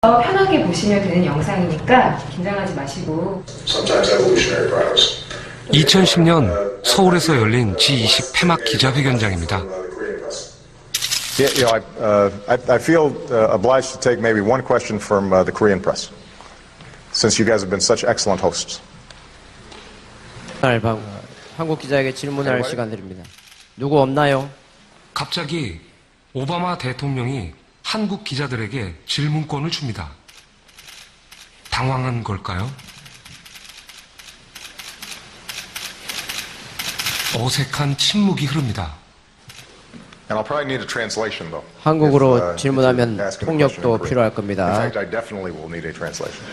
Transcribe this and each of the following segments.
편하게 보시면 되는 영상이니까 긴장하지 마시고. 2010년 서울에서 열린 G20 폐막 기자회견장입니다. I feel obliged to take maybe one question from the Korean press, since you guys have been such excellent hosts. 한국 기자에게 질문할 시간 드립니다. 누구 없나요? 갑자기 오바마 대통령이 한국 기자들에게 질문권을 줍니다. 당황한 걸까요? 어색한 침묵이 흐릅니다. And I'll probably need a translation, though. 한국어로 if 질문하면 you're asking a question 통역도 in Korean. 필요할 In 겁니다. fact, I definitely will need a translation.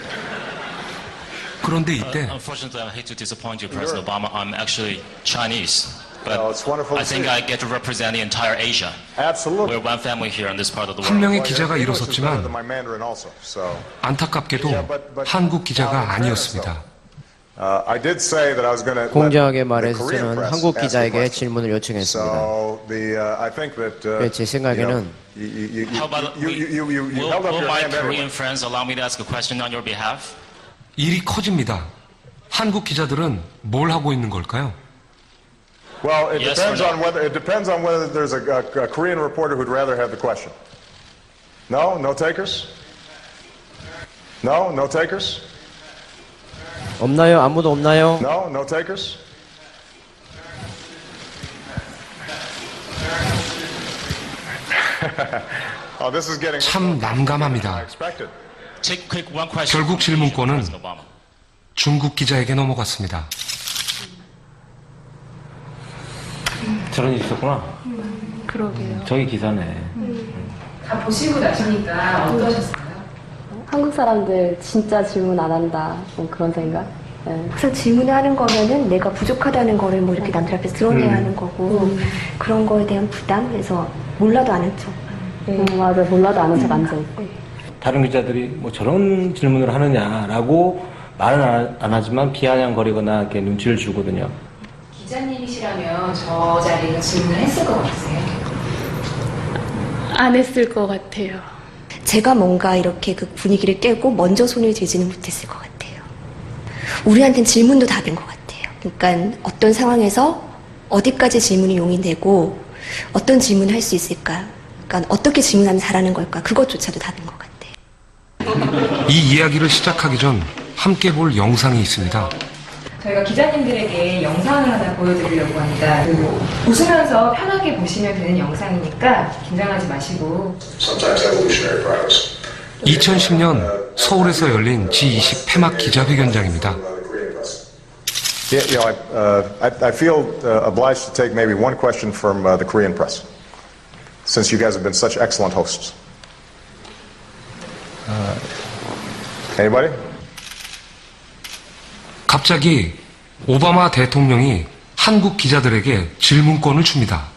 그런데 이때 Unfortunately, I hate to disappoint you, President Obama. I'm actually Chinese, but Well, it's wonderful to I think see. I get to represent the entire Asia. Absolutely. We're one family here in this part of the 한 world. 명의 Well, 기자가 English is better 일어섰지만 than my Mandarin also, so. 안타깝게도 Yeah, but 한국 now, 기자가 in fairness, 아니었습니다. I did say that I was going to 공정하게 말해서 저는 한국 기자에게 질문을 요청했습니다. So I think that 제 생각에는 How about you will held up your my hand Korean anyway. friends allow me to ask a question on your behalf? 일이 커집니다. 한국 기자들은 뭘 하고 있는 걸까요? Well, it Yes depends or on no? whether there's a Korean reporter who'd rather have the question. No, no takers. No, no takers. 없나요? 아무도 없나요? No, no takers. Oh, this is getting 참 난감합니다. expected. Take quick one question. 결국 from Asian 질문권은 President Obama. 중국 기자에게 넘어갔습니다. 저런 일 있었구나. 그러게요. 저기 기사네. 다 보시고 나시니까 어떠셨어요? 한국 사람들 진짜 질문 안 한다. 뭐 그런 생각? 네. 항상 질문을 하는 거면은 내가 부족하다는 거를 뭐 이렇게 남들 앞에서 드러내야 하는 거고 그런 거에 대한 부담 그래서 몰라도 아는 척. 맞아. 몰라도 아는 척 앉아있고. 다른 기자들이 뭐 저런 질문을 하느냐라고 말은 안 하지만 비아냥거리거나 이렇게 눈치를 주거든요. 기자님이시라면 저 자리에서 질문을 했을 것 같으세요? 안 했을 것 같아요. 제가 뭔가 이렇게 그 분위기를 깨고 먼저 손을 대지는 못했을 것 같아요. 우리한테는 질문도 답인 것 같아요. 그러니까 어떤 상황에서 어디까지 질문이 용이되고 어떤 질문을 할 수 있을까? 그러니까 어떻게 질문하면 잘하는 걸까? 그것조차도 답인 것 같아요. 이 이야기를 시작하기 전 함께 볼 영상이 있습니다. 저희가 기자님들에게 영상을 하나 보여드리려고 합니다. 그리고 웃으면서 편하게 보시면 되는 영상이니까 긴장하지 마시고. 2010년 서울에서 열린 G20 폐막 기자회견장입니다. I feel obliged to take maybe one question from the Korean press, since you guys have been such excellent hosts. Anybody? 갑자기 오바마 대통령이 한국 기자들에게 질문권을 줍니다.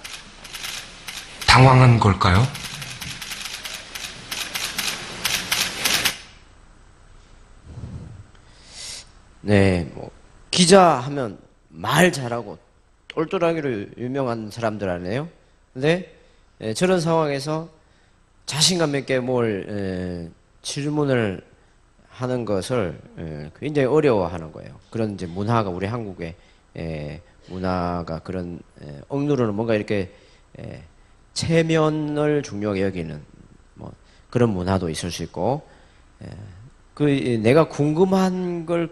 당황한 걸까요? 네, 뭐 기자 하면 말 잘하고 똘똘하기로 유명한 사람들 아니에요? 근데 저런 상황에서 자신감 있게 뭘 질문을 하는 것을 굉장히 어려워하는 거예요. 그런 이제 문화가 우리 한국의 문화가 그런 억누르는 뭔가 이렇게 체면을 중요하게 여기는 뭐 그런 문화도 있을 수 있고 그 내가 궁금한 걸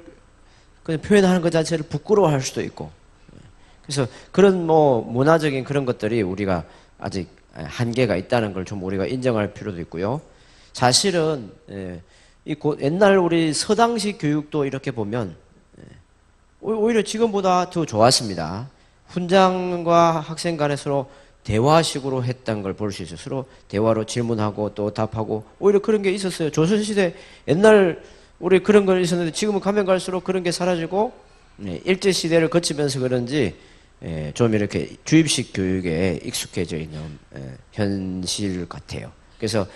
그냥 표현하는 것 자체를 부끄러워할 수도 있고 그래서 그런 뭐 문화적인 그런 것들이 우리가 아직 한계가 있다는 걸 좀 우리가 인정할 필요도 있고요. 사실은 옛날 우리 서당식 교육도 이렇게 보면 오히려 지금보다 더 좋았습니다. 훈장과 학생 간에 서로 대화식으로 했던 걸 볼 수 있어요. 서로 대화로 질문하고 또 답하고 오히려 그런 게 있었어요. 조선시대 옛날 우리 그런 걸 있었는데 지금은 가면 갈수록 그런 게 사라지고 일제시대를 거치면서 그런지 좀 이렇게 주입식 교육에 익숙해져 있는 현실 같아요. 그래서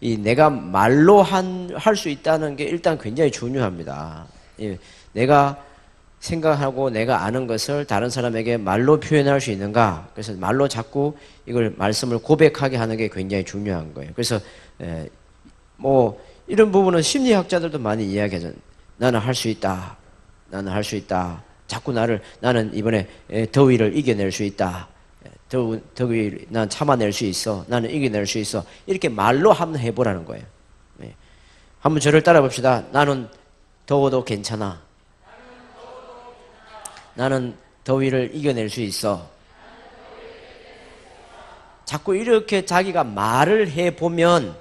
이 내가 말로 할 수 있다는 게 일단 굉장히 중요합니다. 내가 생각하고 내가 아는 것을 다른 사람에게 말로 표현할 수 있는가? 그래서 말로 자꾸 이걸 말씀을 고백하게 하는 게 굉장히 중요한 거예요. 그래서 뭐 이런 부분은 심리학자들도 많이 이야기하잖아요. 나는 할 수 있다. 나는 할 수 있다. 자꾸 나는 이번에 더위를 이겨낼 수 있다. 더위 난 참아낼 수 있어. 나는 이겨낼 수 있어. 이렇게 말로 한번 해보라는 거예요. 네. 한번 저를 따라 봅시다. 나는 더워도 괜찮아. 나는 더위를 이겨낼 수 있어. 자꾸 이렇게 자기가 말을 해보면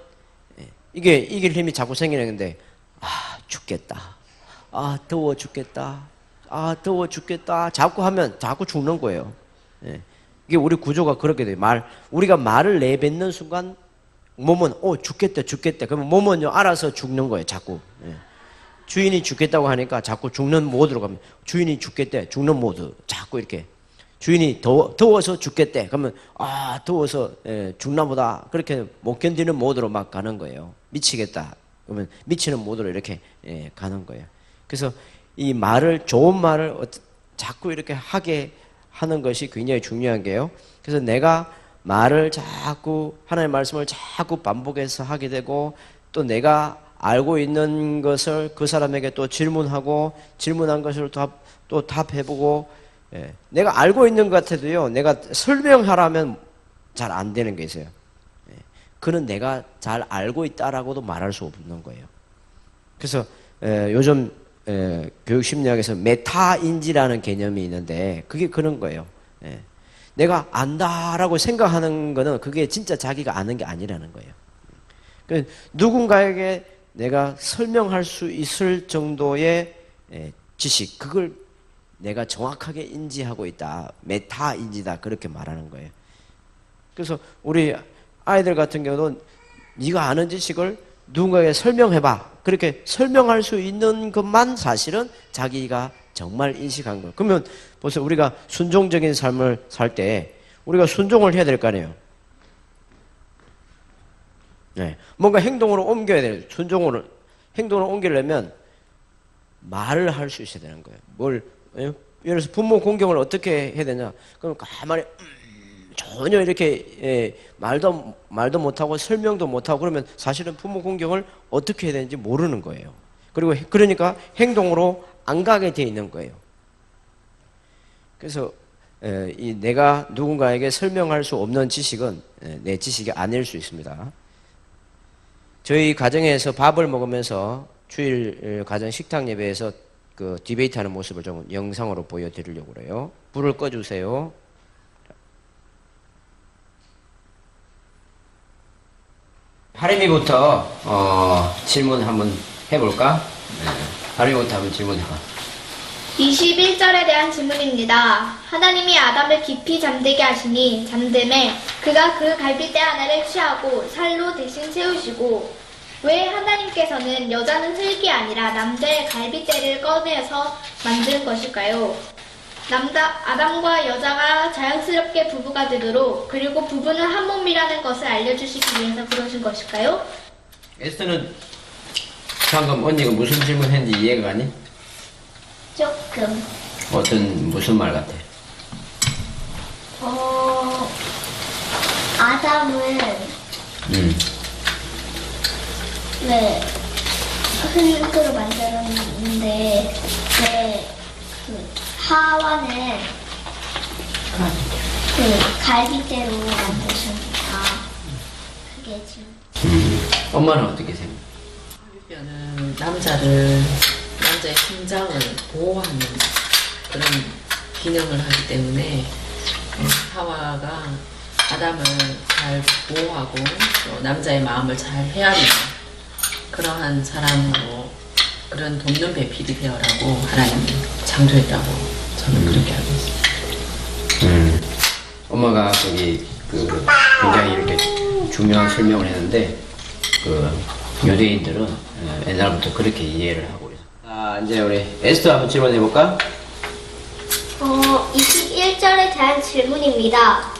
이게 이길 힘이 자꾸 생기는데 죽겠다. 더워 죽겠다. 더워 죽겠다. 자꾸 하면 자꾸 죽는 거예요. 이게 우리 구조가 그렇게 돼요. 우리가 말을 내뱉는 순간 몸은 죽겠다 죽겠다. 그러면 몸은 알아서 죽는 거예요. 자꾸. 주인이 죽겠다고 하니까 자꾸 죽는 모드로 가면 주인이 죽겠대. 죽는 모드. 자꾸 이렇게. 주인이 더워서 죽겠대. 그러면 더워서 죽나 보다. 그렇게 못 견디는 모드로 막 가는 거예요. 미치겠다. 그러면 미치는 모드로 이렇게 가는 거예요. 그래서 이 말을 좋은 말을 자꾸 이렇게 하게 하는 것이 굉장히 중요한 게요. 그래서 내가 말을 자꾸 하나님의 말씀을 자꾸 반복해서 하게 되고 또 내가 알고 있는 것을 그 사람에게 또 질문하고 질문한 것을 또 답해보고 내가 알고 있는 것 같아도요. 내가 설명하라면 잘 안 되는 게 있어요. 그는 내가 잘 알고 있다라고도 말할 수 없는 거예요. 그래서 요즘 교육심리학에서 메타인지라는 개념이 있는데 그게 그런 거예요. 내가 안다라고 생각하는 거는 그게 진짜 자기가 아는 게 아니라는 거예요. 그러니까 누군가에게 내가 설명할 수 있을 정도의 지식, 그걸 내가 정확하게 인지하고 있다. 메타인지다. 그렇게 말하는 거예요. 그래서 우리 아이들 같은 경우는 네가 아는 지식을 누군가에게 설명해봐. 그렇게 설명할 수 있는 것만 사실은 자기가 정말 인식한 거예요. 그러면 벌써 우리가 순종적인 삶을 살 때 우리가 순종을 해야 될 거 아니에요. 뭔가 행동으로 옮겨야 돼요. 행동으로 옮기려면 말을 할 수 있어야 되는 거예요. 예를 들어서 부모 공경을 어떻게 해야 되냐? 그럼 가만히 전혀 이렇게 말도 못하고 설명도 못하고 그러면 사실은 부모 공경을 어떻게 해야 되는지 모르는 거예요. 그리고 그러니까 행동으로 안 가게 돼 있는 거예요. 그래서 내가 누군가에게 설명할 수 없는 지식은 내 지식이 아닐 수 있습니다. 저희 가정에서 밥을 먹으면서 주일 가정 식탁 예배에서 그 디베이트하는 모습을 좀 영상으로 보여드리려고 그래요. 불을 꺼주세요. 하림이부터 질문 한번 해볼까? 하림이부터 한번 질문해봐. 21절에 대한 질문입니다. 하나님이 아담을 깊이 잠들게 하시니 잠듦에 그가 그 갈빗대 하나를 취하고 살로 대신 세우시고 왜 하나님께서는 여자는 흙이 아니라 남자의 갈빗대를 꺼내서 만든 것일까요? 아담과 여자가 자연스럽게 부부가 되도록 그리고 부부는 한 몸이라는 것을 알려주시기 위해서 그러신 것일까요? 에스터는 방금 언니가 무슨 질문했는지 이해가 가니? 조금. 무슨 말 같아? 아담은 왜 흙으로 만들었는데 왜 하와는 갈빗대로 만드셨나? 그게 지금. 엄마는 어떻게 생각해? 갈빗뼈는 남자의 심장을 보호하는 그런 기능을 하기 때문에 하와가 아담을 잘 보호하고 또 남자의 마음을 잘 헤아리는 그러한 사람으로 그런 돕는 배필이 되어라고 하나님이 창조했다고 저는 그렇게 알고 있습니다. 엄마가 굉장히 이렇게 중요한 설명을 했는데 유대인들은 옛날부터 그렇게 이해를 하고 있어요. 이제 우리 에스터 한번 질문해 볼까? 21절에 대한 질문입니다.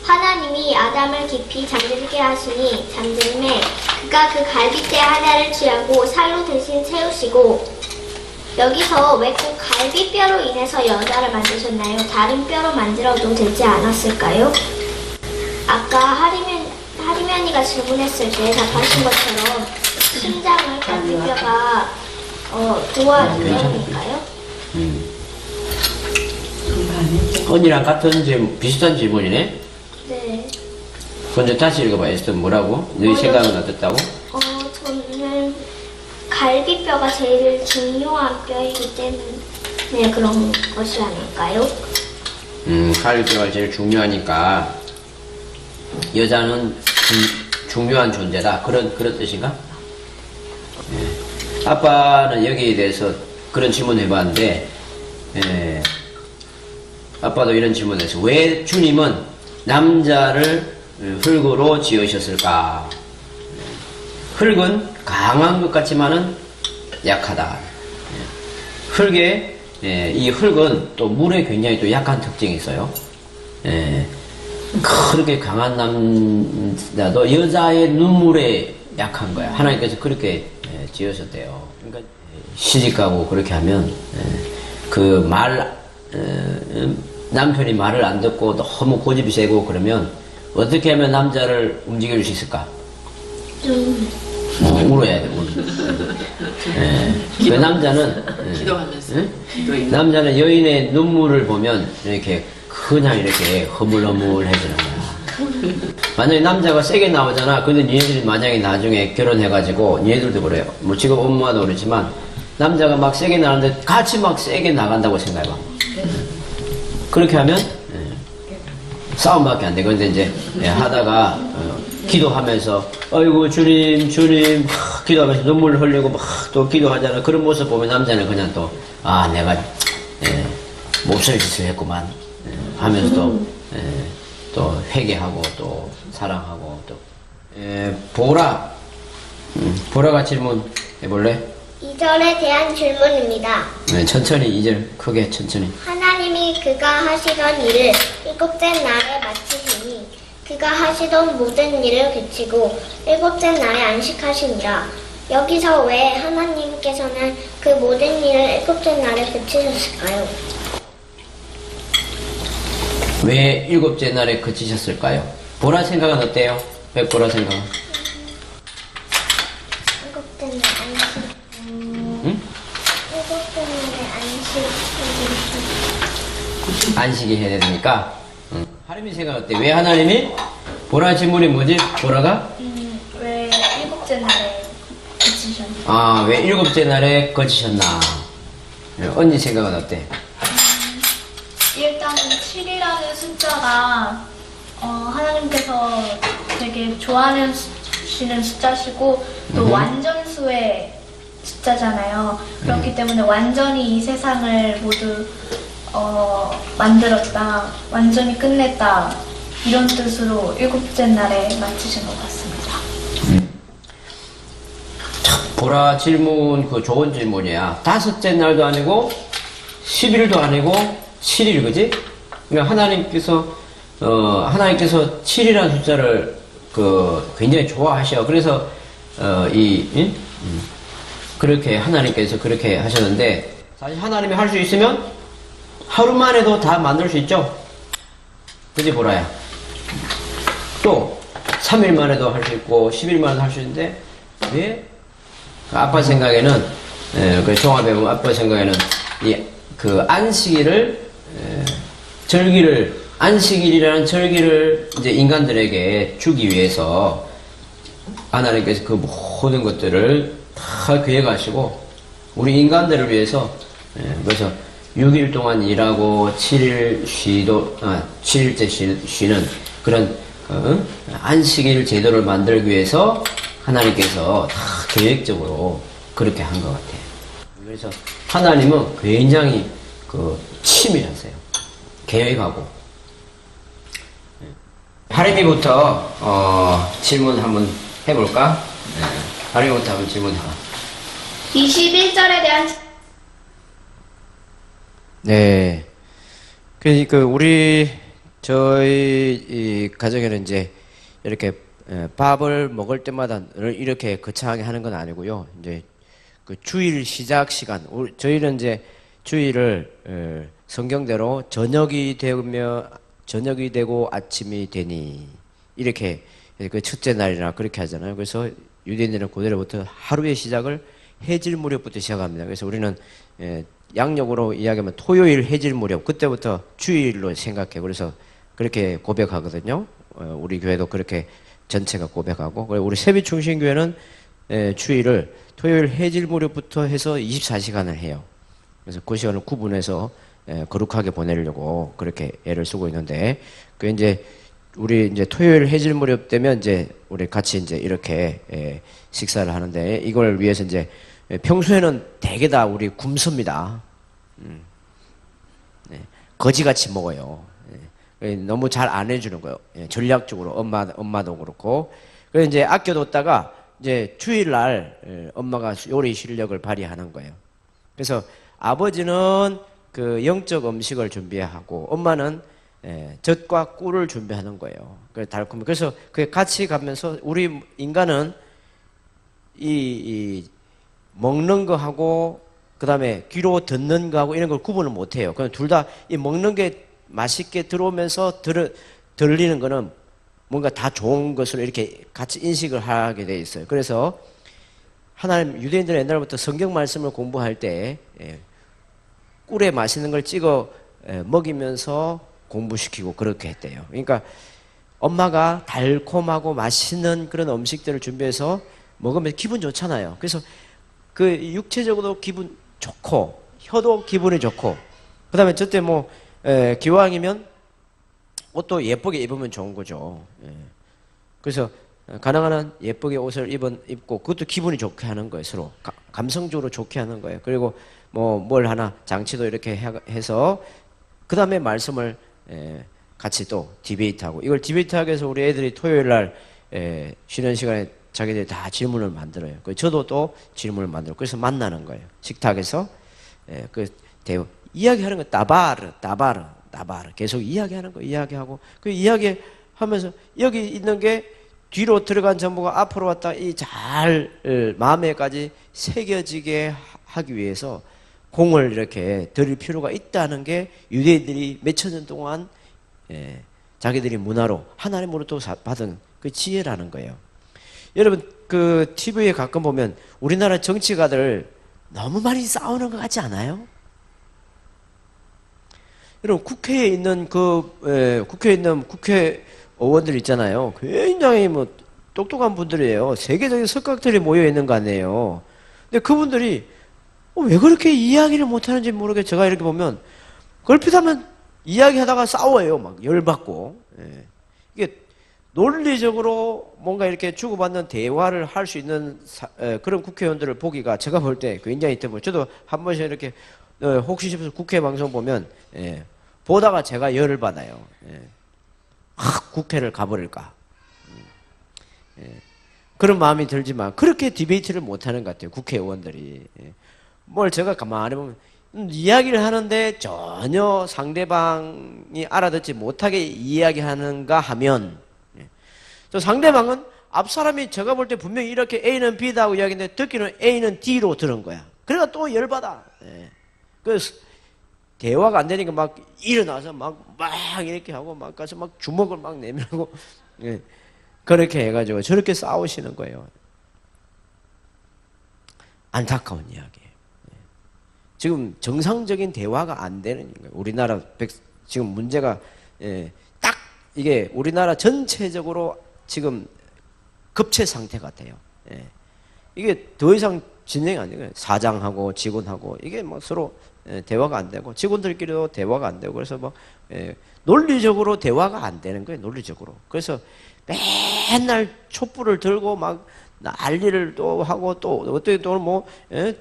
하나님이 아담을 깊이 잠들게 하시니 잠들매 그가 그 갈빗대 하나를 취하고 살로 대신 채우시고 여기서 왜 꼭 갈빗뼈로 인해서 여자를 만드셨나요? 다른 뼈로 만들어도 되지 않았을까요? 아까 하리면이가 질문했을 때 답하신 것처럼 심장을 갈비뼈가 도와주는 건가요? 언니랑 같은 질문, 비슷한 질문이네. 네. 먼저 다시 읽어봐. 에스터 뭐라고? 너희 생각은 어떻다고? 저는 갈비뼈가 제일 중요한 뼈이기 때문에 그런 것이 아닐까요? 갈비뼈가 제일 중요하니까 여자는 중요한 존재다. 그런 뜻인가? 예. 아빠는 여기에 대해서 그런 질문을 해봤는데, 예. 아빠도 이런 질문을 했어요. 왜 주님은 남자를 흙으로 지으셨을까? 흙은 강한 것 같지만은 약하다. 흙에, 이 흙은 또 물에 굉장히 또 약한 특징이 있어요. 그렇게 강한 남자도 여자의 눈물에 약한 거야. 하나님께서 그렇게 지으셨대요. 그러니까 시집가고 그렇게 하면 그 남편이 말을 안 듣고 너무 고집이 세고 그러면 어떻게 하면 남자를 움직일 수 있을까? 울어야 돼, 그 남자는 기도하면서. 남자는 여인의 눈물을 보면 이렇게 그냥 이렇게 허물허물해지는 거야. 만약에 남자가 세게 나오잖아. 근데 니네들이 만약에 나중에 결혼해가지고 니네들도 그래요. 뭐 지금 엄마도 그렇지만 남자가 막 세게 나는데 같이 막 세게 나간다고 생각해봐. 그렇게 하면 싸움밖에 안 돼. 근데 이제 하다가 기도하면서 아이고 주님 기도하면서 눈물 흘리고 막 또 기도하잖아. 그런 모습 보면 남자는 그냥 또 내가 몹쓸 짓을 했구만 하면서 또 회개하고 또 사랑하고 또 보라가 질문 해볼래? 2절에 대한 질문입니다. 천천히 2절 크게 천천히. 하나님이 그가 하시던 일을 일곱째 날에 마치시니 그가 하시던 모든 일을 그치고 일곱째 날에 안식하시니라. 여기서 왜 하나님께서는 그 모든 일을 일곱째 날에 그치셨을까요? 왜 일곱째 날에 그치셨을까요? 보라 생각은 어때요? 백보라 생각은? 일곱째 날 안식. 일곱째 날에 안식이 해야 되니까. 하림이 생각 어때? 왜 하나님이? 보라 질문이 뭐지? 보라가? 왜 일곱째 날에 그치셨나요? 왜 일곱째 날에 거치셨나? 언니 생각은 어때? 일단은 7이라는 숫자가 하나님께서 되게 좋아하시는 숫자시고 또 완전수의 숫자잖아요. 그렇기 때문에 완전히 이 세상을 모두 만들었다, 완전히 끝냈다 이런 뜻으로 일곱째 날에 마치신 것 같습니다. 보라 질문 그 좋은 질문이야. 5째 날도 아니고 10일도 아니고 7일 그지? 그러니까 하나님께서 7이라는 숫자를 굉장히 좋아하셔. 그래서 그렇게 하나님께서 그렇게 하셨는데 사실 하나님이 할 수 있으면 하루 만에도 다 만들 수 있죠. 그지 보라야. 또 3일 만에도 할 수 있고 10일 만에도 할 수 있는데 왜? 아빠 생각에는 그 종합에 보면 아빠 생각에는 그 안식일이라는 절기를 이제 인간들에게 주기 위해서 하나님께서 그 모든 것들을 다 계획하시고 우리 인간들을 위해서 그래서 6일 동안 일하고 7일째 쉬는 그런 안식일 제도를 만들기 위해서 하나님께서 다 계획적으로 그렇게 한 것 같아요. 그래서 하나님은 굉장히 치밀하세요. 계획하고. 하림이부터 질문 한번 해볼까? 하림이부터 한번 질문해봐. 21절에 대한 네. 저희 이 가정에는 이제 이렇게 밥을 먹을 때마다 이렇게 거창하게 하는 건 아니고요. 이제 그 주일 시작 시간, 저희는 이제 주일을 성경대로 저녁이 되고 아침이 되니 이렇게 그 첫째 날이나 그렇게 하잖아요. 그래서 유대인들은 그대로부터 하루의 시작을 해질 무렵부터 시작합니다. 그래서 우리는 양력으로 이야기하면 토요일 해질 무렵 그때부터 주일로 생각해. 그래서 그렇게 고백하거든요. 우리 교회도 그렇게 전체가 고백하고, 우리 세비충신교회는 주일을 토요일 해질 무렵부터 해서 24시간을 해요. 그래서 그 시간을 구분해서 거룩하게 보내려고 그렇게 애를 쓰고 있는데, 그 이제 우리 이제 토요일 해질 무렵 되면 이제 우리 같이 이제 이렇게 식사를 하는데, 이걸 위해서 이제 평소에는 대개 다 우리 굶습니다. 네. 거지같이 먹어요. 너무 잘 안 해주는 거예요. 전략적으로 엄마도 그렇고. 그래서 이제 아껴뒀다가 이제 주일날 엄마가 요리 실력을 발휘하는 거예요. 그래서 아버지는 그 영적 음식을 준비하고 엄마는 젖과 꿀을 준비하는 거예요. 달콤해. 그래서 그 같이 가면서 우리 인간은 이 먹는 거하고 그 다음에 귀로 듣는 거하고 이런 걸 구분을 못 해요. 그냥 둘 다 이 먹는 게 맛있게 들어오면서 들리는 거는 뭔가 다 좋은 것으로 이렇게 같이 인식을 하게 돼 있어요. 그래서 하나님, 유대인들은 옛날부터 성경 말씀을 공부할 때 꿀에 맛있는 걸 찍어 먹이면서 공부시키고 그렇게 했대요. 그러니까 엄마가 달콤하고 맛있는 그런 음식들을 준비해서 먹으면 기분 좋잖아요. 그래서 그 육체적으로도 기분 좋고 혀도 기분이 좋고, 그 다음에 저때 뭐 기왕이면 옷도 예쁘게 입으면 좋은 거죠. 그래서 가능한 한 예쁘게 옷을 입고 그것도 기분이 좋게 하는 거예요. 서로 감성적으로 좋게 하는 거예요. 그리고 뭐 뭘 하나 장치도 이렇게 해서 그 다음에 말씀을 같이 또 디베이트하고, 이걸 디베이트하기 위해서 우리 애들이 토요일 날 쉬는 시간에 자기들이 다 질문을 만들어요. 저도 또 질문을 만들고, 그래서 만나는 거예요. 식탁에서 그 대화 이야기하는 거, 따바르 계속 이야기하는 거, 이야기하고 그 이야기하면서 여기 있는 게 뒤로 들어간 정보가 앞으로 왔다 이 잘 마음에까지 새겨지게 하기 위해서 공을 이렇게 들일 필요가 있다는 게 유대인들이 몇천 년 동안 자기들이 문화로 하나님으로부터 받은 그 지혜라는 거예요. 여러분 그 TV에 가끔 보면 우리나라 정치가들 너무 많이 싸우는 것 같지 않아요? 여러분 국회에 있는 국회의원들 있잖아요. 굉장히 뭐 똑똑한 분들이에요. 세계적인 석각들이 모여 있는 거 아니에요. 근데 그분들이 왜 그렇게 이야기를 못하는지 모르게, 제가 이렇게 보면 걸핏하면 이야기하다가 싸워요. 막 열받고. 이게 논리적으로 뭔가 이렇게 주고받는 대화를 할 수 있는 그런 국회의원들을 보기가 제가 볼 때 굉장히 드물어요. 저도 한 번씩 이렇게 혹시 싶어서 국회 방송 보면 보다가 제가 열을 받아요. 국회를 가버릴까. 그런 마음이 들지만 그렇게 디베이트를 못하는 것 같아요. 국회의원들이. 뭘 제가 가만히 보면 이야기를 하는데 전혀 상대방이 알아듣지 못하게 이야기하는가 하면, 저 상대방은 앞 사람이 제가 볼 때 분명히 이렇게 A는 B다 하고 이야기했는데 듣기는 A는 D로 들은 거야. 그러니까 또 열받아. 그래서 대화가 안 되니까 막 일어나서 막 이렇게 하고 막 가서 막 주먹을 막 내밀고 그렇게 해가지고 저렇게 싸우시는 거예요. 안타까운 이야기예요. 지금 정상적인 대화가 안 되는 거예요. 우리나라 지금 문제가 딱 이게 우리나라 전체적으로 지금 급체 상태 같아요. 이게 더 이상 진행이 안 돼요. 사장하고 직원하고 이게 막 서로 대화가 안 되고 직원들끼리도 대화가 안 되고, 그래서 막 논리적으로 대화가 안 되는 거예요. 논리적으로. 그래서 맨날 촛불을 들고 막 난리를 또 하고, 또 어떻게 또 뭐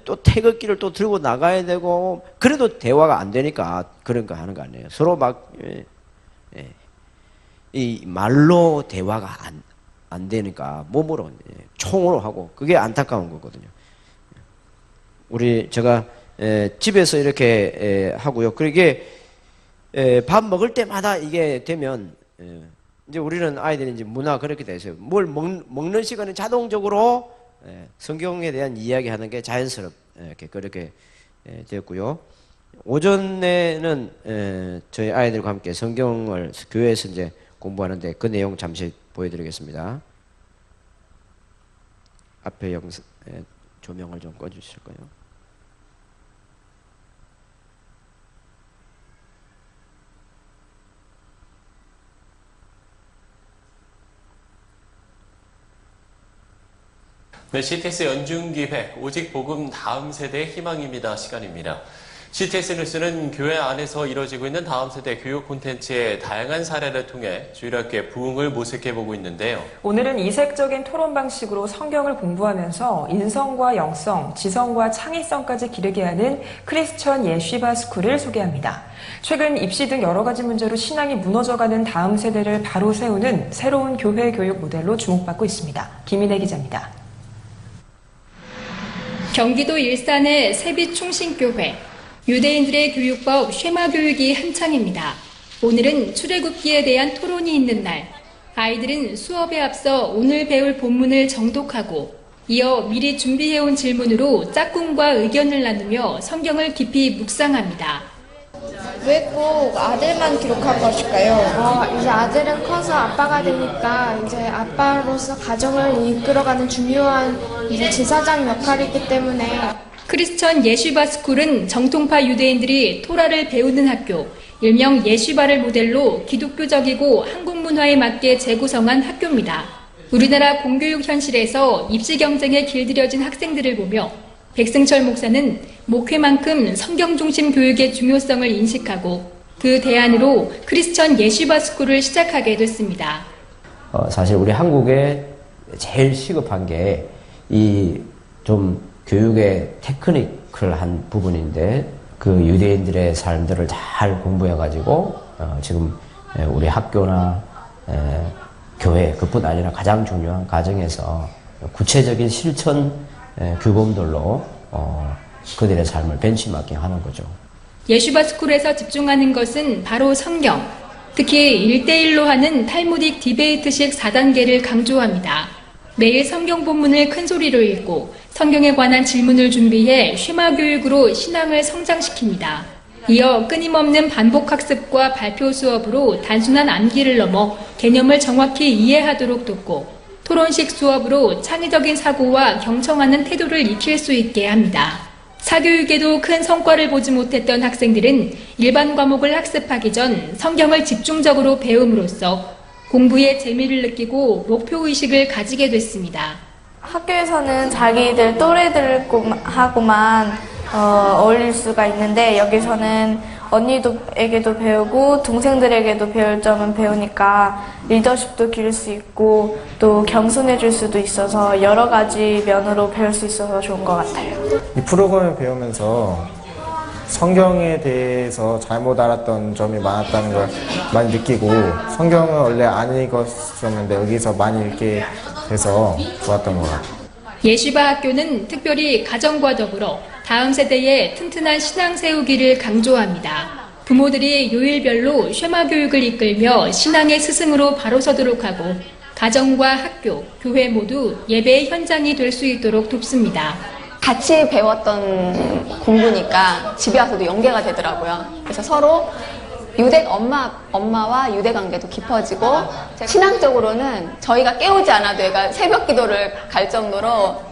또 태극기를 또 들고 나가야 되고, 그래도 대화가 안 되니까 그런 거 하는 거 아니에요. 서로 막 이 말로 대화가 안 되니까 몸으로 총으로 하고, 그게 안타까운 거거든요. 제가 집에서 이렇게 하고요. 그러게 밥 먹을 때마다 이게 되면 이제 우리는 아이들이 이제 문화 그렇게 돼 있어요. 뭘 먹는 시간에 자동적으로 성경에 대한 이야기하는 게 자연스럽게 그렇게 되었고요. 오전에는 저희 아이들과 함께 성경을 교회에서 이제 공부하는데 그 내용 잠시 보여드리겠습니다. 앞에 조명을 좀 꺼주실까요? 네, CTS 연중기획 오직 복음 다음 세대의 희망입니다. 시간입니다. CTS 뉴스는 교회 안에서 이뤄지고 있는 다음 세대 교육 콘텐츠의 다양한 사례를 통해 주일학교의 부흥을 모색해보고 있는데요. 오늘은 이색적인 토론 방식으로 성경을 공부하면서 인성과 영성, 지성과 창의성까지 기르게 하는 크리스천 예쉬바 스쿨을 소개합니다. 최근 입시 등 여러 가지 문제로 신앙이 무너져가는 다음 세대를 바로 세우는 새로운 교회 교육 모델로 주목받고 있습니다. 김인혜 기자입니다. 경기도 일산의 세빛충신교회. 유대인들의 교육법 쉐마 교육이 한창입니다. 오늘은 출애굽기에 대한 토론이 있는 날. 아이들은 수업에 앞서 오늘 배울 본문을 정독하고 이어 미리 준비해온 질문으로 짝꿍과 의견을 나누며 성경을 깊이 묵상합니다. 왜 꼭 아들만 기록한 것일까요? 이제 아들은 커서 아빠가 되니까 이제 아빠로서 가정을 이끌어가는 중요한 이제 제사장 역할이 있기 때문에. 크리스천 예쉬바 스쿨은 정통파 유대인들이 토라를 배우는 학교, 일명 예쉬바를 모델로 기독교적이고 한국 문화에 맞게 재구성한 학교입니다. 우리나라 공교육 현실에서 입시 경쟁에 길들여진 학생들을 보며 백승철 목사는 목회만큼 성경 중심 교육의 중요성을 인식하고 그 대안으로 크리스천 예쉬바 스쿨을 시작하게 됐습니다. 사실 우리 한국에 제일 시급한 게 이 좀 교육의 테크니컬한 부분인데 그 유대인들의 삶들을 잘 공부해가지고 지금 우리 학교나 교회 그뿐 아니라 가장 중요한 가정에서 구체적인 실천 규범들로 그들의 삶을 벤치마킹하는 거죠. 예쉬바 스쿨에서 집중하는 것은 바로 성경, 특히 1대1로 하는 탈무딕 디베이트식 4단계를 강조합니다. 매일 성경 본문을 큰 소리로 읽고 성경에 관한 질문을 준비해 쉐마 교육으로 신앙을 성장시킵니다. 이어 끊임없는 반복 학습과 발표 수업으로 단순한 암기를 넘어 개념을 정확히 이해하도록 돕고 토론식 수업으로 창의적인 사고와 경청하는 태도를 익힐 수 있게 합니다. 사교육에도 큰 성과를 보지 못했던 학생들은 일반 과목을 학습하기 전 성경을 집중적으로 배움으로써 공부에 재미를 느끼고 목표의식을 가지게 됐습니다. 학교에서는 자기들 또래들하고만 어울릴 수가 있는데 여기서는 언니에게도 배우고 동생들에게도 배울 점은 배우니까 리더십도 기를 수 있고 또 겸손해질 수도 있어서 여러 가지 면으로 배울 수 있어서 좋은 것 같아요. 이 프로그램을 배우면서 성경에 대해서 잘못 알았던 점이 많았다는 걸 많이 느끼고 성경은 원래 안 읽었었는데 여기서 많이 읽게 돼서 좋았던 것 같아요. 예쉬바 학교는 특별히 가정과 더불어 다음 세대의 튼튼한 신앙 세우기를 강조합니다. 부모들이 요일별로 쉐마 교육을 이끌며 신앙의 스승으로 바로 서도록 하고 가정과 학교, 교회 모두 예배의 현장이 될 수 있도록 돕습니다. 같이 배웠던 공부니까 집에 와서도 연계가 되더라고요. 그래서 서로 엄마와 유대 관계도 깊어지고 신앙적으로는 저희가 깨우지 않아도 애가 새벽 기도를 갈 정도로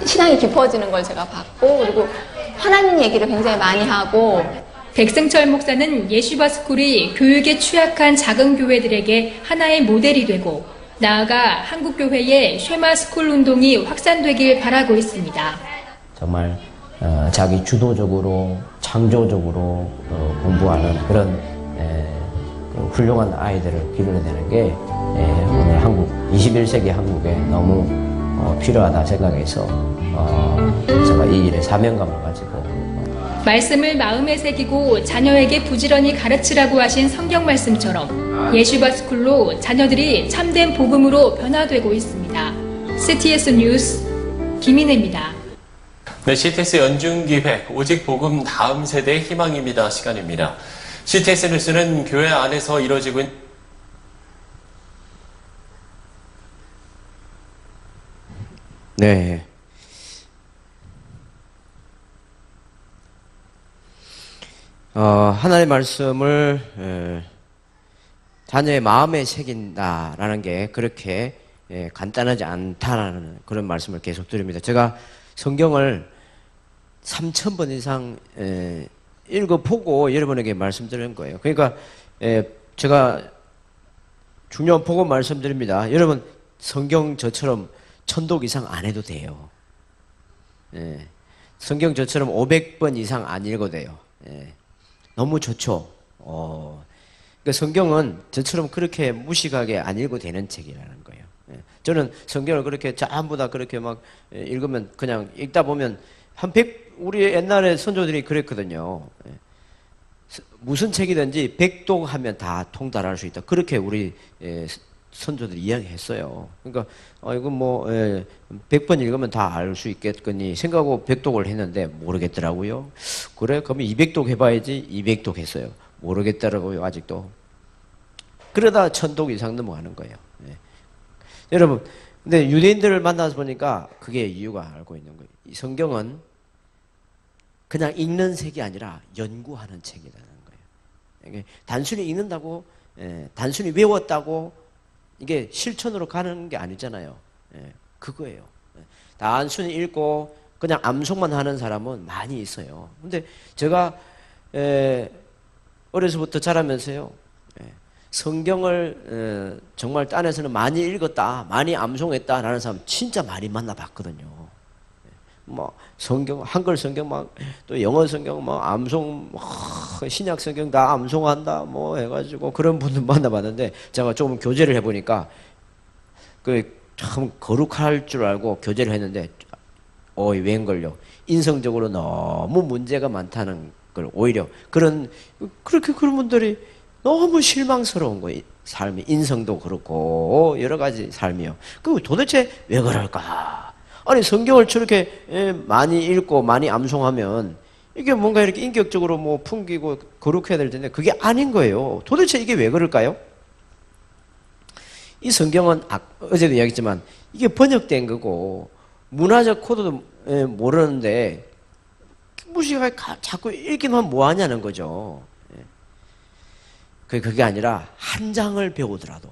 신앙이 깊어지는 걸 제가 봤고 그리고 하나님 얘기를 굉장히 많이 하고 백승철 목사는 예쉬바 스쿨이 교육에 취약한 작은 교회들에게 하나의 모델이 되고 나아가 한국교회의 쉐마 스쿨 운동이 확산되길 바라고 있습니다. 정말 자기 주도적으로 창조적으로 공부하는 그런 훌륭한 아이들을 기르내는 게 오늘 21세기 한국에 너무 필요하다 생각해서 제가 이 일에 사명감을 가지고 말씀을 마음에 새기고 자녀에게 부지런히 가르치라고 하신 성경 말씀처럼 예쉬바 스쿨로 자녀들이 참된 복음으로 변화되고 있습니다. CTS 뉴스 김인혜입니다. 네, CTS 연중기획 오직 복음 다음 세대의 희망입니다. 시간입니다. CTS 뉴스는 교회 안에서 이뤄지고 있는 네. 하나님의 말씀을 자녀의 마음에 새긴다라는 게 그렇게 간단하지 않다라는 그런 말씀을 계속 드립니다. 제가 성경을 3,000번 이상 읽어보고 여러분에게 말씀드리는 거예요. 그러니까 제가 중요한 보고 말씀드립니다. 여러분 성경 저처럼 1000독 이상 안 해도 돼요. 성경 저처럼 500번 이상 안 읽어도 돼요. 너무 좋죠. 그러니까 성경은 저처럼 그렇게 무식하게 안 읽어도 되는 책이라는 거예요. 저는 성경을 그렇게 전부 다 그렇게 막 읽으면 그냥 읽다 보면 우리 옛날에 선조들이 그랬거든요. 무슨 책이든지 100독 하면 다 통달할 수 있다. 그렇게 우리 선조들이 이야기했어요. 그러니까 이거 뭐 100번 읽으면 다 알 수 있겠거니 생각하고 100독을 했는데 모르겠더라고요. 그래? 그러면 200독 해봐야지. 200독 했어요. 모르겠더라고요. 아직도. 그러다 1000독 이상 넘어가는 거예요. 여러분, 근데 유대인들을 만나서 보니까 그게 이유가 알고 있는 거예요. 이 성경은 그냥 읽는 책이 아니라 연구하는 책이라는 거예요. 이게 단순히 읽는다고, 단순히 외웠다고 이게 실천으로 가는 게 아니잖아요. 그거예요. 단순히 읽고 그냥 암송만 하는 사람은 많이 있어요. 근데 제가 어려서부터 자라면서요, 성경을 정말 딴에서는 많이 읽었다, 많이 암송했다라는 사람 진짜 많이 만나봤거든요. 뭐 성경, 한글 성경 막 또 영어 성경 막 암송, 신약 성경 다 암송한다 뭐 해가지고 그런 분들 만나봤는데 제가 조금 교제를 해보니까 그 참 거룩할 줄 알고 교제를 했는데 웬걸요? 인성적으로 너무 문제가 많다는 걸 오히려 그런 분들이 너무 실망스러운 거예요. 삶이 인성도 그렇고 여러 가지 삶이요. 그 도대체 왜 그럴까? 아니 성경을 저렇게 많이 읽고 많이 암송하면 이게 뭔가 이렇게 인격적으로 뭐 풍기고 거룩해야 될 텐데 그게 아닌 거예요. 도대체 이게 왜 그럴까요? 이 성경은 어제도 이야기했지만 이게 번역된 거고 문화적 코드도 모르는데 무식하게 자꾸 읽기만 뭐 하냐는 거죠. 그게 아니라 한 장을 배우더라도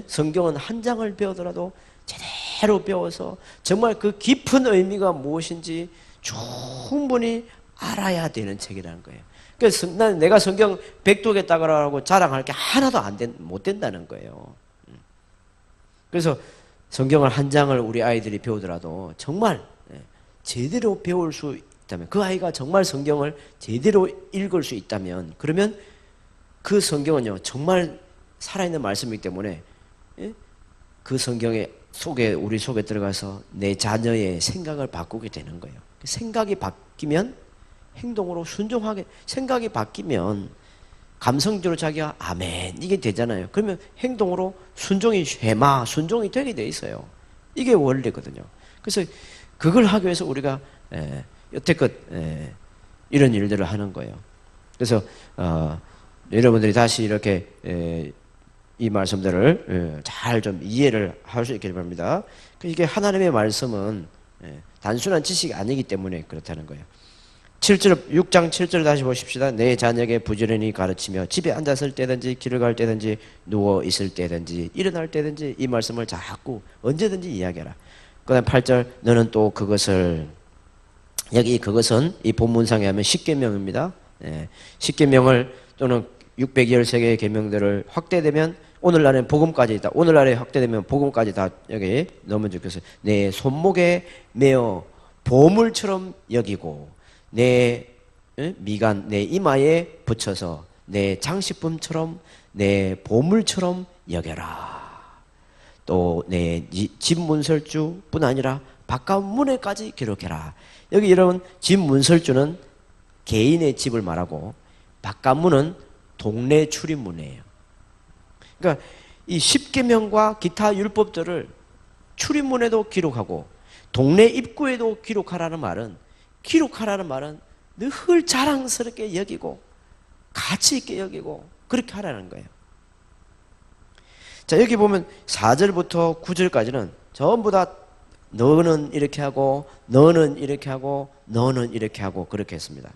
성경은 한 장을 배우더라도 제대로 배워서 정말 그 깊은 의미가 무엇인지 충분히 알아야 되는 책이라는 거예요. 그래서 내가 성경 100독 했다고 자랑할 게 하나도 못 된다는 거예요. 그래서 성경을 한 장을 우리 아이들이 배우더라도 정말 제대로 배울 수 있다면, 그 아이가 정말 성경을 제대로 읽을 수 있다면, 그러면 그 성경은요 정말 살아있는 말씀이기 때문에 그 성경의 우리 속에 들어가서 내 자녀의 생각을 바꾸게 되는 거예요. 생각이 바뀌면 행동으로 순종하게, 생각이 바뀌면 감성적으로 자기가 아멘 이게 되잖아요. 그러면 행동으로 순종이 되게 돼 있어요. 이게 원리거든요. 그래서 그걸 하기 위해서 우리가 여태껏 이런 일들을 하는 거예요. 그래서 여러분들이 다시 이렇게 이 말씀들을 잘 좀 이해를 할 수 있길 바랍니다. 이게 하나님의 말씀은 단순한 지식이 아니기 때문에 그렇다는 거예요. 6장 7절 다시 보십시다. 내 자녀에게 부지런히 가르치며 집에 앉았을 때든지 길을 갈 때든지 누워 있을 때든지 일어날 때든지 이 말씀을 자꾸 언제든지 이야기하라. 그 다음 8절 너는 또 그것을, 여기 그것은 이 본문상에 하면 십계명입니다. 십계명을 또는 613개의 계명들을 확대되면 오늘날에 복음까지 있다. 오늘날에 확대되면 복음까지 다 여기 넣으면 좋겠어요. 내 손목에 메어 보물처럼 여기고 내 미간 내 이마에 붙여서 내 장식품처럼 내 보물처럼 여겨라. 또 내 집 문설주뿐 아니라 바깥 문에까지 기록해라. 여기 여러분 집 문설주는 개인의 집을 말하고 바깥 문은 동네 출입문이에요. 그러니까 이 십계명과 기타 율법들을 출입문에도 기록하고 동네 입구에도 기록하라는 말은 늘 자랑스럽게 여기고 가치 있게 여기고 그렇게 하라는 거예요. 자, 여기 보면 4절부터 9절까지는 전부 다 너는 이렇게 하고 너는 이렇게 하고 너는 이렇게 하고 그렇게 했습니다.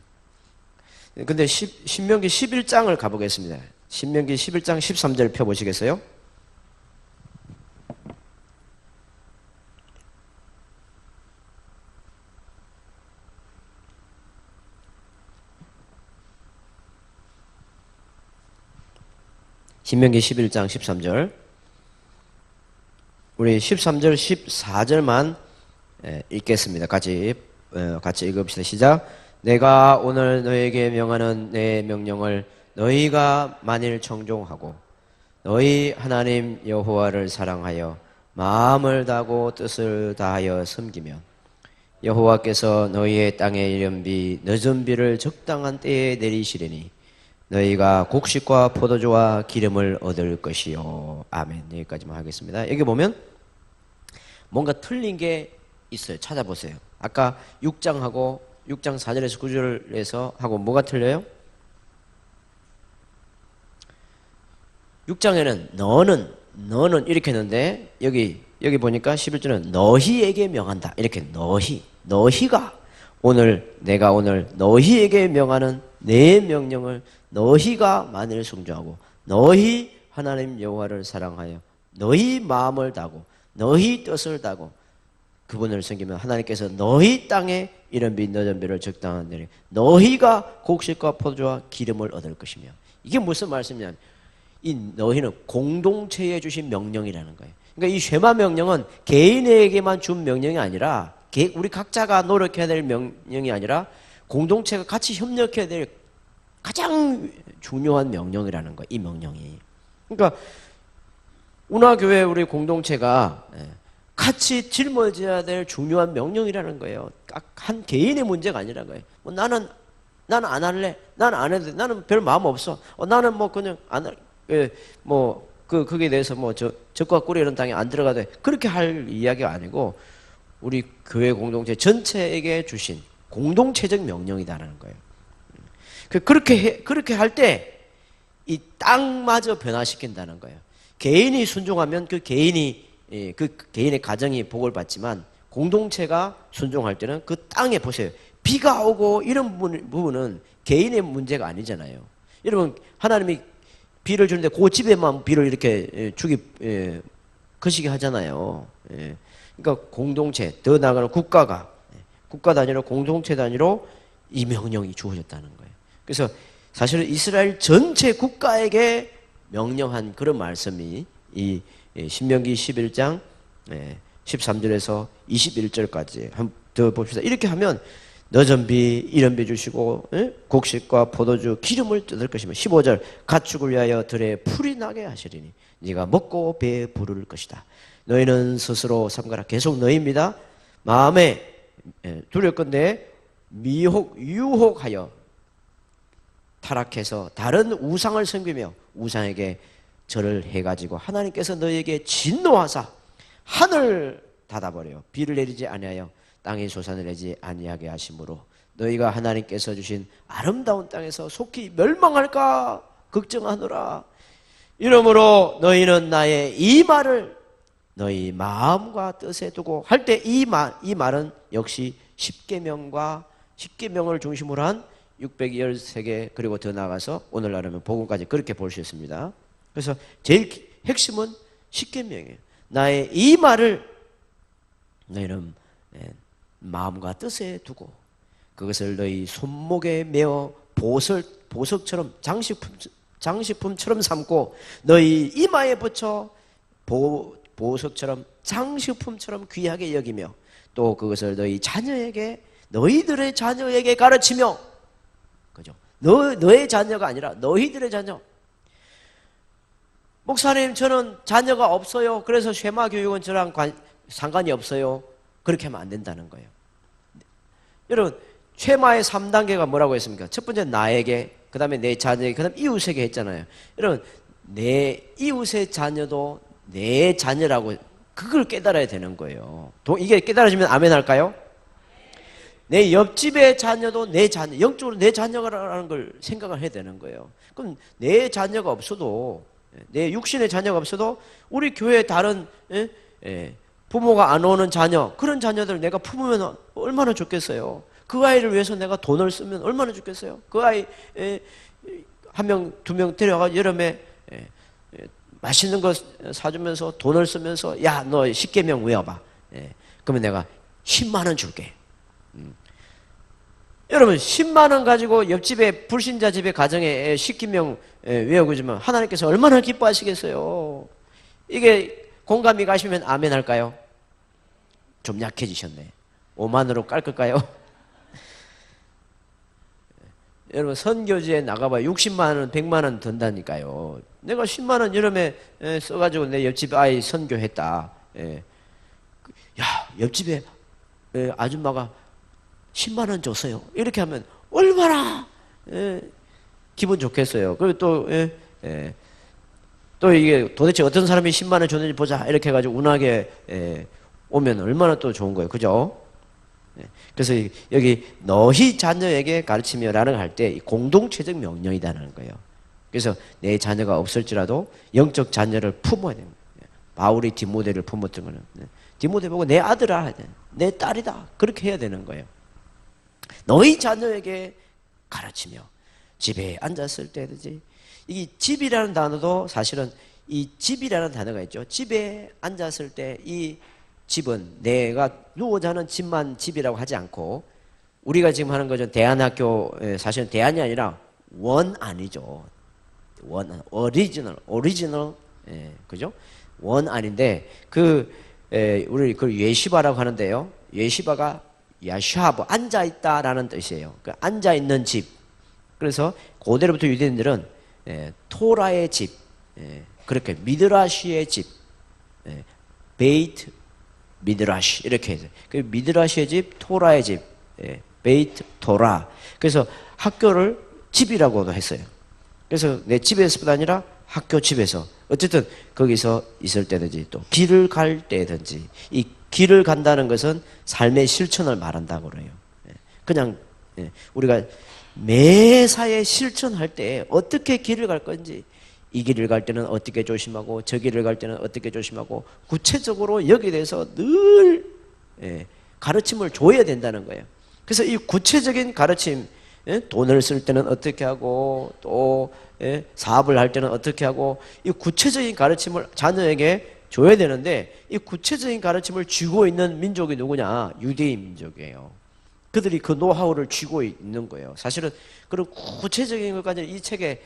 근데 신명기 11장을 가보겠습니다. 신명기 11장 13절 펴보시겠어요? 신명기 11장 13절. 우리 13절, 14절만 읽겠습니다. 같이 읽읍시다. 시작. 내가 오늘 너에게 명하는 내 명령을 너희가 만일 청종하고 너희 하나님 여호와를 사랑하여 마음을 다하고 뜻을 다하여 섬기면 여호와께서 너희의 땅에 이른 비 늦은 비를 적당한 때에 내리시리니 너희가 곡식과 포도주와 기름을 얻을 것이요. 아멘. 여기까지만 하겠습니다. 여기 보면 뭔가 틀린 게 있어요. 찾아보세요. 아까 6장 4절에서 9절에서 하고 뭐가 틀려요? 6장에는 너는 이렇게 했는데 여기 보니까 11절은 너희에게 명한다. 이렇게 너희가 내가 오늘 너희에게 명하는 내 명령을 너희가 만일 순종하고 너희 하나님 여호와를 사랑하여 너희 마음을 다하고 너희 뜻을 다하고 그분을 섬기면 하나님께서 너희 땅에 이른 비 늦은 비를 적당한 대로 너희가 곡식과 포도주와 기름을 얻을 것이며 이게 무슨 말씀이냐면 이 너희는 공동체에 주신 명령이라는 거예요. 그러니까 이 쉐마 명령은 개인에게만 준 명령이 아니라 우리 각자가 노력해야 될 명령이 아니라 공동체가 같이 협력해야 될 가장 중요한 명령이라는 거예요. 이 명령이. 그러니까 운하교회 우리 공동체가 같이 짊어져야 될 중요한 명령이라는 거예요. 한 개인의 문제가 아니라는 거예요. 뭐 나는 안 할래. 나는 안 해도 돼. 나는 별 마음 없어. 나는 뭐 그냥 안 할. 거기에 대해서 적과 꿀이 이런 땅에 안 들어가도 돼. 그렇게 할 이야기가 아니고 우리 교회 공동체 전체에게 주신 공동체적 명령이다라는 거예요. 그렇게 할 때 이 땅마저 변화시킨다는 거예요. 개인이 순종하면 그 개인의 가정이 복을 받지만 공동체가 순종할 때는 그 땅에 보세요. 비가 오고 이런 부분은 개인의 문제가 아니잖아요. 여러분 하나님이 비를 주는데 그 집에만 비를 이렇게 거시게 하잖아요. 그러니까 공동체, 더 나아가는 국가 단위로 공동체 단위로 이 명령이 주어졌다는 거예요. 그래서 사실은 이스라엘 전체 국가에게 명령한 그런 말씀이 이 신명기 11장 13절에서 21절까지 한번 더 봅시다. 이렇게 하면 늦은 비, 이른 비 주시고 곡식과 포도주, 기름을 뜯을 것이며 15절 가축을 위하여 들에 풀이 나게 하시리니 네가 먹고 배에 부를 것이다. 너희는 스스로 삼가라. 계속 너희입니다. 마음에 두렵건대 유혹하여 타락해서 다른 우상을 섬기며 우상에게 절을 해가지고 하나님께서 너희에게 진노하사 하늘 닫아버려 비를 내리지 아니하여 땅에 솟아내리지 내지 아니하게 하심으로 너희가 하나님께서 주신 아름다운 땅에서 속히 멸망할까 걱정하노라. 이러므로 너희는 나의 이 말을 너희 마음과 뜻에 두고 할 때 이 말은 역시 십계명을 중심으로 한 613개 그리고 더 나아가서 오늘날은 복음까지 그렇게 볼 수 있습니다. 그래서 제일 핵심은 십계명이에요. 나의 이 말을 너희는 마음과 뜻에 두고 그것을 너희 손목에 메어 보석처럼 장식품처럼 삼고 너희 이마에 붙여 보석처럼 장식품처럼 귀하게 여기며 또 그것을 너희들의 자녀에게 가르치며 그죠? 너의 자녀가 아니라 너희들의 자녀. 목사님 저는 자녀가 없어요. 그래서 쉐마 교육은 저랑 상관이 없어요. 그렇게 하면 안 된다는 거예요. 여러분 쉐마의 3단계가 뭐라고 했습니까? 첫 번째 나에게, 그 다음에 내 자녀에게, 그 다음에 이웃에게 했잖아요. 여러분 내 이웃의 자녀도 내 자녀라고 그걸 깨달아야 되는 거예요. 이게 깨달아지면 아멘 할까요? 내 옆집의 자녀도 내 자녀, 영적으로 내 자녀라는 걸 생각을 해야 되는 거예요. 그럼 내 자녀가 없어도, 내 육신의 자녀가 없어도 우리 교회에 다른 부모가 안 오는 자녀, 그런 자녀들 내가 품으면 얼마나 좋겠어요. 그 아이를 위해서 내가 돈을 쓰면 얼마나 좋겠어요. 그 아이 한 명, 두 명 데려가 여름에 맛있는 거 사주면서 돈을 쓰면서 야, 너 10계명 외워봐. 그러면 내가 10만 원 줄게. 여러분 10만 원 가지고 옆집에 불신자 집에 가정에 10기명 외우고지만 하나님께서 얼마나 기뻐하시겠어요. 이게 공감이 가시면 아멘 할까요? 좀 약해지셨네. 5만으로 깔을까요? 여러분 선교지에 나가봐야 60만 원, 100만 원 든다니까요. 내가 10만 원 여름에 써가지고 내 옆집 아이 선교했다. 야, 옆집에 아줌마가 10만 원 줬어요. 이렇게 하면 얼마나 기분 좋겠어요. 그리고 또 이게 도대체 어떤 사람이 10만 원 줬는지 보자 이렇게 해가지고 운하게 오면 얼마나 또 좋은 거예요. 그죠? 그래서 여기 너희 자녀에게 가르치며라는 할 때 공동체적 명령이라는 거예요. 그래서 내 자녀가 없을지라도 영적 자녀를 품어야 됩니다. 바울이 디모데를 품었던 거는 디모데 보고 내 아들아, 내 딸이다 그렇게 해야 되는 거예요. 너희 자녀에게 가르치며 집에 앉았을 때든지 이 집이라는 단어도 사실은 이 집이라는 단어가 있죠. 집에 앉았을 때 이 집은 내가 누워 자는 집만 집이라고 하지 않고 우리가 지금 하는 거죠. 대안학교 사실은 대안이 아니라 원안이죠. 원 오리지널 그죠? 원안인데 우리 그 예시바라고 하는데요. 예시바가 야샤브 앉아 있다라는 뜻이에요. 그 앉아 있는 집. 그래서 고대로부터 유대인들은 토라의 집, 그렇게 미드라시의 집, 베이트 미드라시 이렇게 해서 그 미드라시의 집, 토라의 집, 베이트 토라. 그래서 학교를 집이라고도 했어요. 그래서 내 집에서뿐 아니라 학교 집에서 어쨌든 거기서 있을 때든지 또 길을 갈 때든지 이 길을 간다는 것은 삶의 실천을 말한다고 그래요. 그냥 우리가 매사에 실천할 때 어떻게 길을 갈 건지 이 길을 갈 때는 어떻게 조심하고 저 길을 갈 때는 어떻게 조심하고 구체적으로 여기에 대해서 늘 가르침을 줘야 된다는 거예요. 그래서 이 구체적인 가르침, 돈을 쓸 때는 어떻게 하고 또 사업을 할 때는 어떻게 하고 이 구체적인 가르침을 자녀에게 줘야 되는데 이 구체적인 가르침을 쥐고 있는 민족이 누구냐? 유대인 민족이에요. 그들이 그 노하우를 쥐고 있는 거예요. 사실은 그런 구체적인 것까지 이 책에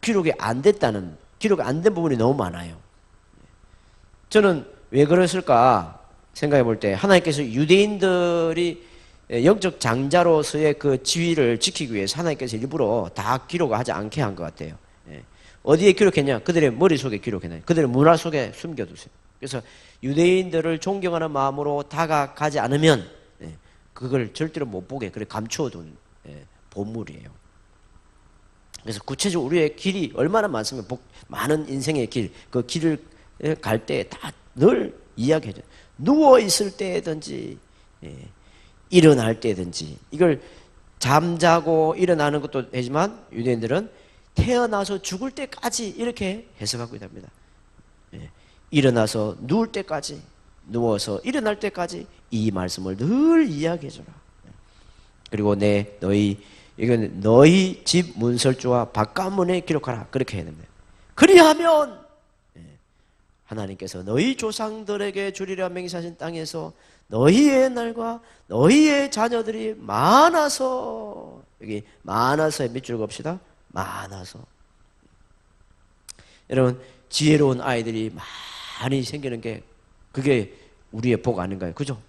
기록이 안 된 부분이 너무 많아요. 저는 왜 그랬을까 생각해 볼 때 하나님께서 유대인들이 영적 장자로서의 그 지위를 지키기 위해서 하나님께서 일부러 다 기록하지 않게 한 것 같아요. 어디에 기록했냐? 그들의 머릿속에 기록했냐? 그들의 문화 속에 숨겨두세요. 그래서 유대인들을 존경하는 마음으로 다가가지 않으면 그걸 절대로 못 보게 그래 감추어둔 보물이에요. 그래서 구체적으로 우리의 길이 얼마나 많으면 많은 인생의 길, 그 길을 갈 때 다 늘 이야기해줘요. 누워있을 때든지 일어날 때든지 이걸 잠자고 일어나는 것도 되지만 유대인들은 태어나서 죽을 때까지 이렇게 해석하고 있답니다. 일어나서 누울 때까지 누워서 일어날 때까지 이 말씀을 늘 이야기해줘라. 그리고 이건 너희 집 문설주와 바깥문에 기록하라. 그렇게 해야 됩니다. 그리하면 하나님께서 너희 조상들에게 주리라 맹세하신 땅에서 너희의 날과 너희의 자녀들이 많아서 여기 많아서에 밑줄 곱시다. 많아서 여러분 지혜로운 아이들이 많이 생기는 게 그게 우리의 복 아닌가요? 그죠?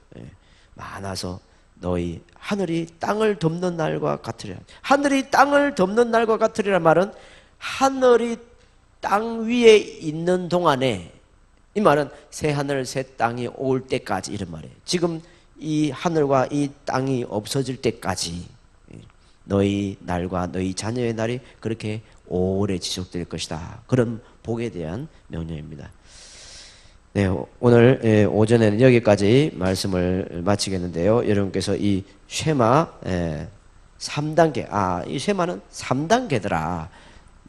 많아서 너희 하늘이 땅을 덮는 날과 같으리라. 하늘이 땅을 덮는 날과 같으리라 말은 하늘이 땅 위에 있는 동안에 이 말은 새 하늘 새 땅이 올 때까지 이런 말이에요. 지금 이 하늘과 이 땅이 없어질 때까지 너희 날과 너희 자녀의 날이 그렇게 오래 지속될 것이다. 그런 복에 대한 명령입니다. 네, 오늘 오전에는 여기까지 말씀을 마치겠는데요. 여러분께서 이 쉐마 3단계, 이 쉐마는 3단계더라.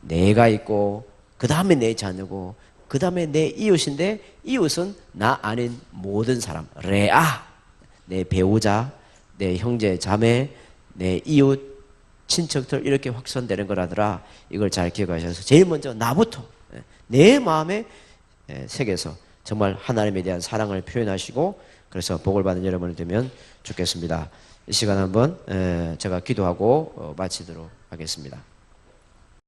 내가 있고 그 다음에 내 자녀고 그 다음에 내 이웃인데 이웃은 나 아닌 모든 사람. 레아, 내 배우자, 내 형제, 자매, 내 이웃, 친척들 이렇게 확산되는 거라더라. 이걸 잘 기억하셔서 제일 먼저 나부터 내 마음에 새겨서 정말 하나님에 대한 사랑을 표현하시고 그래서 복을 받는 여러분이 되면 좋겠습니다. 이 시간 한번 제가 기도하고 마치도록 하겠습니다.